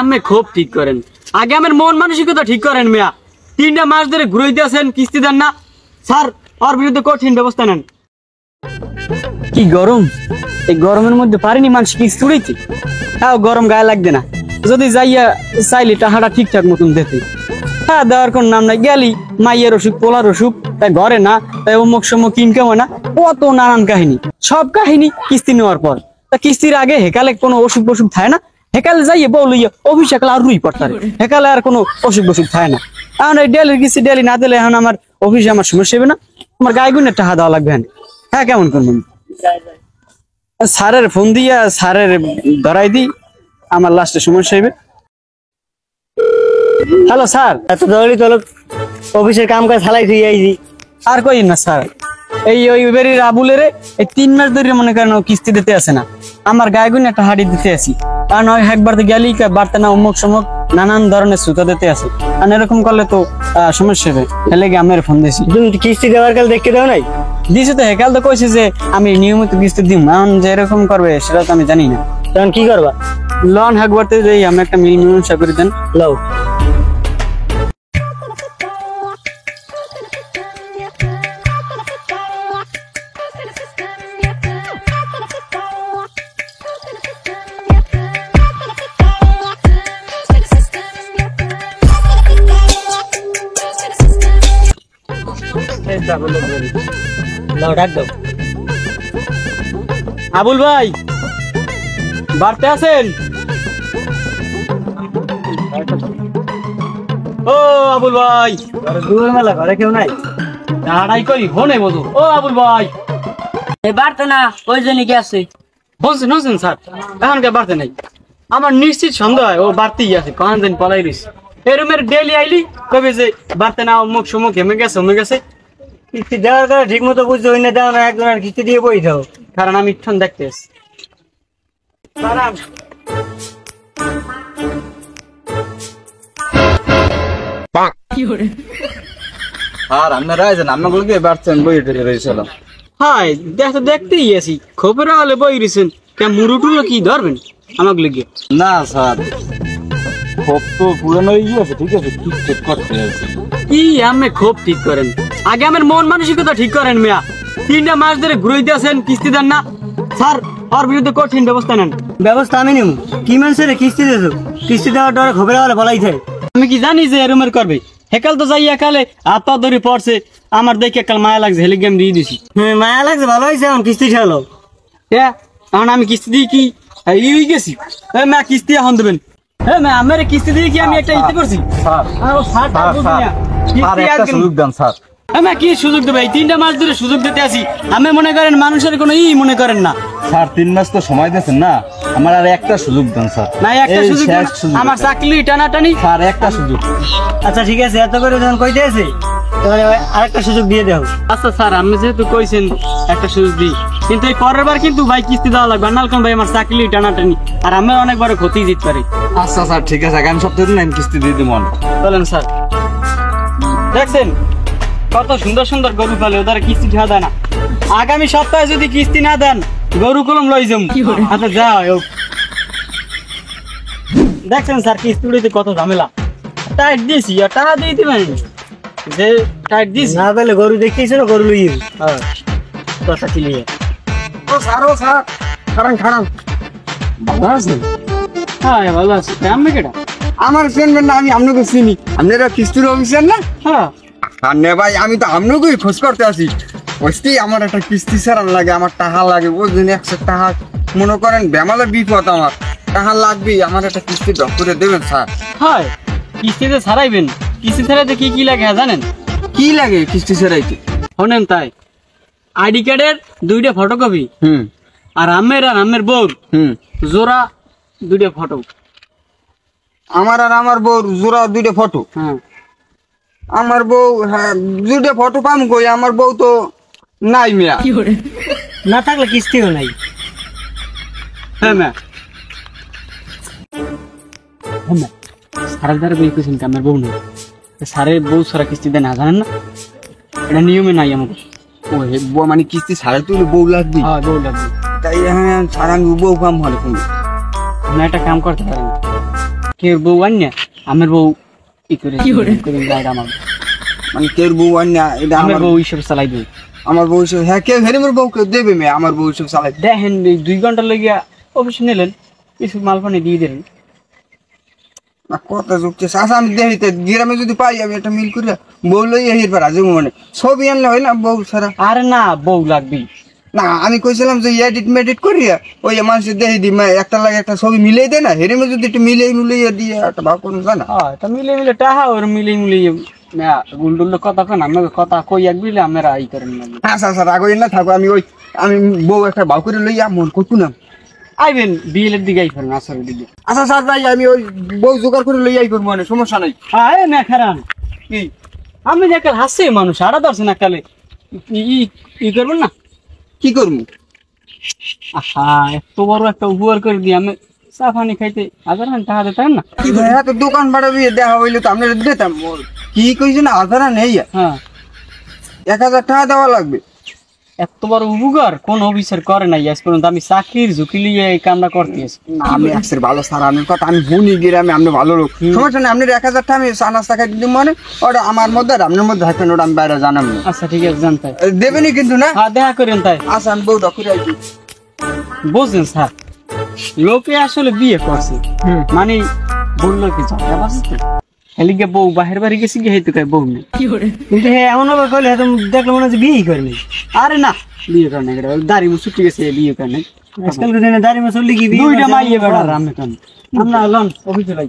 আমি খুব ঠিক করেন আগে আমার মন মানসিকতা ঠিক করেন মিয়া 3টা মাস ধরে ঘুরাইতে আছেন কিস্তি দেন না স্যার ওর বিরুদ্ধে কঠিন ব্যবস্থা নেন কি গরম এই গরমের মধ্যে পারিনি মানুষ কিস্তি উড়াইতে তাও গরম গায়ে লাগবে না যদি যাইয়া চাইলে টাকাটা ঠিকঠাক মতন দিতে হ্যাঁ দেওয়ার কোন নাম নাই গেলি মাইয়ের অসুখ পোলার অসুখ তাই ঘরে না তাই অমুক সমুক ইনকাম হয় না কত নানান কাহিনী সব কাহিনী কিস্তি নেওয়ার পর তা কিস্তির আগে হেকালে কোনো অসুখ বসুখ থাকে না হেকালে যাইয়ে বউলইয়া অফিস হেকালে আর রুই পড়তারে হেকালে আর কোনো অসুখ বসুখ থাকে না এখন এই ডেলির কিস্তি ডেলি না দিলে এখন আমার অফিসে আমার সমস্যা হবে না আমার গায়ে গুণের টাকা দেওয়া লাগবে হ্যাঁ কেমন করবেন স্যারের ফোন দিয়া স্যারের ধরাই দি আমার লাস্টে সমস্যা হইবে হ্যালো স্যার এত জরুরি তো অফিসের কাম কাজ হালাই তুই আইছি আর কই না স্যার এই ওই বেরির আবুলের এই 3 মাস ধরে মনে করেন কিস্তি দিতে আসে না আমার গায়ে গুণ একটা হাড়ি দিতে আসি কারণ ওই একবার তো গেলেই বাড়তে না অমুক সমুক নানান ধরনের সুতা দিতে আসে আর এরকম করলে তো সমস্যা হবে হেলে গিয়ে আমার ফোন দিয়েছি তুমি কিস্তি দেওয়ার কাল দেখতে দাও নাই দিয়েছি তো হেকাল তো কইছে যে আমি নিয়মিত কিস্তি দিম এখন যে এরকম করবে সেটা তো আমি জানি না তখন কি করবা লোন একবারতে যাই আমি একটা মিল মীমাংসা করে দেন লও আবুল ভাই বাড়তে আছেন ও আবুল ভাই দূর মেলা ঘরে কেউ নাই দাঁড়াই করি ফোনে বধু ও আবুল ভাই বাড়তে না ওই জন্য কি আছে বলছেন বলছেন স্যার এখনকার বাড়তে নাই আমার নিশ্চিত সন্দেহ হয় ও বাড়তেই আছে কখন দিন পলাই রয়েছে এরমের ডেলি আইলি কবে যে বাড়তে না অমুক সমুক হেমে গেছে কিস্তি দেওয়ার কারণে ঠিক মতো বুঝতে হই না দেওয়া না একজন আর কিস্তি দিয়ে বই দাও কারণ আমি ইঠন দেখতে এসেছি আর আপনারা আছেন আপনাগুলোকে বাড়ছেন বই রয়েছিলাম হাই দেখতেই আছি খবর হলে বই রয়েছেন কে মুরুটুলো কি ধরবেন আমাকে লেগে না স্যার খুব তো পুরানো হয়ে গিয়েছে ঠিক আছে ঠিক করতে আছে কি আমি খুব ঠিক করেন আগে আমার মন মানসিকতা ঠিক করেন মিয়া 3টা মাস ধরে ঘুরাইতে আছেন কিস্তি দেন না স্যার ওর বিরুদ্ধে কঠিন ব্যবস্থা নেন ব্যবস্থা আমি নিব কি মানুষের কিস্তি দিয়েছো কিস্তি দেওয়ার ডরে খবর হলে বলাই থাকে আমি কি জানি যে এরমের করবে হেকাল তো যাইয়া কালে হাত ধরে পড়ছে আমার দেখে কাল মায়া লাগছে হেলে গেম দিয়ে দিছি হ্যাঁ মায়া লাগছে ভালো হয়েছে এখন কিস্তি ঠেলো হ্যাঁ এখন আমি কিস্তি দিয়ে কি ই গেছি মা কিস্তি এখন দেবেন হ্যাঁ মা আমার কিস্তি দিয়ে কি আমি একটা ইতে করছি সুযোগ দেন স্যার হ্যাঁ কি সুযোগ দেবে এই 3টা মাস ধরে সুযোগ দিতে আসি আমি মনে করেন মানুষের কোনো মনে করেন না স্যার 3 মাস তো সময় দিয়েছেন না আমার আর একটা সুযোগ দেন স্যার না একটা সুযোগ আমার চাকরি টানাটানি স্যার একটা সুযোগ আচ্ছা ঠিক আছে এত করে যখন কইতে আছে আরেকটা সুযোগ দিয়ে দাও আচ্ছা স্যার আপনি যেহেতু কইছেন একটা সুযোগ দিই কিন্তু এই পরের বার কিন্তু ভাই কিস্তি দেওয়া লাগবে নালকম ভাই আমার চাকরি টানাটানি আর আমি অনেক বড় ক্ষতি দিতে পারি আচ্ছা স্যার ঠিক আছে আগামী সপ্তাহে দিন আমি কিস্তি দিয়ে দিব বলেন স্যার দেখছেন কত সুন্দর সুন্দর গরু পালে ওদের কিস্তি দেওয়া দেয় না আগামী সপ্তাহে যদি কিস্তি না দেন গরু কলম লই যাম আচ্ছা যাও দেখছেন স্যার কিস্তি উড়িতে কত ঝামেলা টাইট দিয়েছি আর টাকা দিয়ে দিবেন যে টাইট দিয়েছি না পেলে গরু দেখতেছি না গরু লইয়ে হ্যাঁ কথা ক্লিয়ার ও স্যার খারান ভালো আছেন হ্যাঁ ভালো আছি আমি কেটা আমার ফ্রেন্ড না আমি আপনাকে চিনি আপনারা কিস্তির অফিসার না হ্যাঁ আর নে ভাই আমি তো আপনাকেই খোঁজ করতে আসি বুঝতে আমার একটা কিস্তি ছাড়ান লাগে আমার টাকা লাগে বুঝলেন 100 টাকা মনে করেন বেমালের বিপদ আমার টাকা লাগবেই আমার একটা কিস্তি ডক করে দেবেন স্যার হয় কিস্তিতে ছাড়াইবেন কিস্তি ছাড়াইতে কি কি লাগে জানেন কি লাগে কিস্তি ছাড়াইতে শোনেন তাই আইডি কার্ডের 2টা ফটোকপি আর আমের বউর জোড়া 2টা ফটো আমার আর আমার বউ জোড়া 2টা ফটো হ্যাঁ আমার বউ হ্যাঁ 2টা ফটো পাম কই আমার বউ তো নাই মিয়া না থাকলে কিস্তিও নাই হ্যাঁ ম্যা সারা দ্বারা বই কইছেন আমার বউ নেই সারে বউ সারা কিস্তি দেয় না জানেন না এটা নিয়মে নাই আমাদের ও হে বউ মানে কিস্তি ছাড়া তুই বউ লাগবি হ্যাঁ বউ লাগবে তাই হ্যাঁ ছাড়া বউ পাম হলে কোন আপনি একটা কাম করতে পারেন কেউ বউ আন্যা আমার বউ ই করে বাইরে আমার মানে কেউ বউ আন্যা এটা আমার আমার বউ হিসেবে চালাই দেবে আমার বউ সব হ্যাঁ কেউ হেরে বউ কেউ দেবে মেয়ে আমার বউ সব চালাই দেখেন এই 2 ঘন্টা লেগে অফিসে নিলেন কিছু মাল পানি দিয়ে দিলেন না কথা যুক্তি আচ্ছা আমি দেখিতে গ্রামে যদি পাই আমি একটা মিল করে বউ লই এর পর আজ মানে ছবি আনলে হয় না বউ ছাড়া আরে না বউ লাগবি না আমি কইছিলাম যে এডিট মেডিট করিয়া ওই মানুষের দেখি দি একটা লাগে একটা ছবি মিলিয়ে দেয় না হেরে যদি একটু মিলিয়ে দিয়ে একটা ভাব করুন জানা এটা মিলে টাহা ওর মিলে গুলডুল্লো কথা কেন আমি কথা কই এক বিলে আমরা ই করেন না আচ্ছা আচ্ছা রাগ হইন না থাকো আমি বউ একটা ভাব করে লইয়া মন করতু না আইবেন বিয়েলের দিকে আই ফেলেন আসরের দিকে আচ্ছা স্যার ভাই আমি ওই বউ জোগাড় করে লইয়াই করবো মানে সমস্যা নাই আয় না খারান কি আমি যে কাল হাসছে মানুষ আড়া ধরছে না কালে ই করবেন না কি করবো আহা এত বড় একটা উপহার করে দিয়ে আমি চা পানি খাইতে হাজার টাকা দিতেন না কি ভাই তো দোকান ভাড়া দিয়ে দেখা হইলে তো আপনারা দিতাম কি কইছে না আধারা নেই হ্যাঁ 1000 টাকা দেওয়া লাগবে এত বড় উপকার কোন অফিসার করে নাই আজ পর্যন্ত আমি চাকরির ঝুঁকি লিয়ে এই কামটা করতেছি না আমি আজকের ভালো স্যার আমি কথা আমি ভুনি গ্রামে আপনি ভালো লোক সমস্যা নেই আপনি 1000 টাকা আমি চা নাস্তা খাই দিই মানে ওটা আমার মধ্যে আর আপনার মধ্যে থাকবেন ওটা আমি বাইরে জানাবো না আচ্ছা ঠিক আছে জানতাই দেবেনি কিন্তু না হ্যাঁ দেখা করেন তাই আচ্ছা আমি বউটা করে আইছি বুঝলেন স্যার লোকে আসলে বিয়ে করছে মানে বললো কি ঝগড়া বাজতে হেলিকে বউ বাহির বাড়ি গেছি গিয়ে হেতু বউ নেই কিন্তু হ্যাঁ এমন ভাবে কইলে হয়তো দেখলে মনে হচ্ছে বিয়েই করেনি আরে না বিয়ে করে নাই দাড়ি মুখ ছুটি গেছে বিয়ে করে নাই আজকাল দিনে দাঁড়িয়ে চললে কি বিয়ে দুইটা করছে? মাইয়ে বেড়ার আমি আমরা লন অফিসে যাই